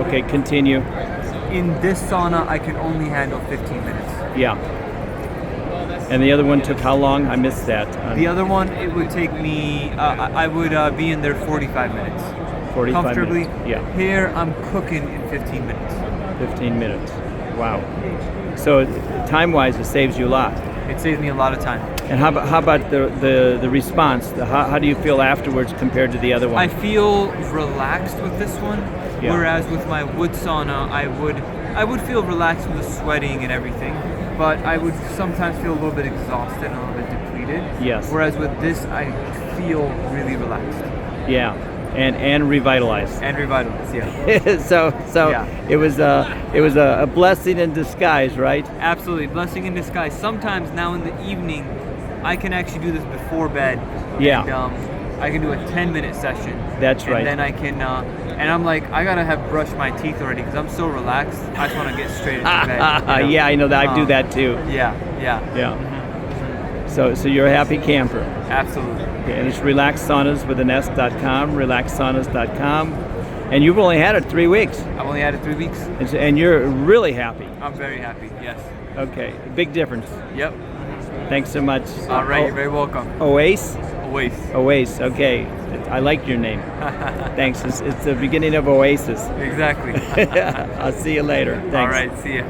Okay, continue. In this sauna, I can only handle 15 minutes. Yeah. And the other one took how long? I missed that. The other one, it would take me, I would be in there 45 minutes. 45 comfortably. minutes. Yeah. Here, I'm cooking in 15 minutes. 15 minutes. Wow. So time-wise, it saves you a lot. It saves me a lot of time. And how about the response? How do you feel afterwards compared to the other one? I feel relaxed with this one, Yeah. whereas with my wood sauna, I would feel relaxed with the sweating and everything, but I would sometimes feel a little bit exhausted and a little bit depleted. Yes. Whereas with this, I feel really relaxed. Yeah. And revitalized. And revitalized, yeah. so Yeah. it was a blessing in disguise, right? Absolutely, blessing in disguise. Sometimes now in the evening, I can actually do this before bed. Yeah. And, I can do a 10-minute session. That's right. And then I can, and I'm like, I gotta have brushed my teeth already because I'm so relaxed. I just want to get straight into bed. You know? Yeah, I know that. I do that too. Yeah. Yeah. So you're a happy camper. Absolutely. Okay, and it's relaxsaunas.com, relaxsaunas.com. And you've only had it 3 weeks. I've only had it 3 weeks. And you're really happy. I'm very happy, yes. Okay, big difference. Yep. Thanks so much. All right, you're very welcome. Oasis? Oasis. Oasis, okay. I like your name. Thanks. It's the beginning of Oasis. Exactly. I'll see you later. Thanks. All right, see ya.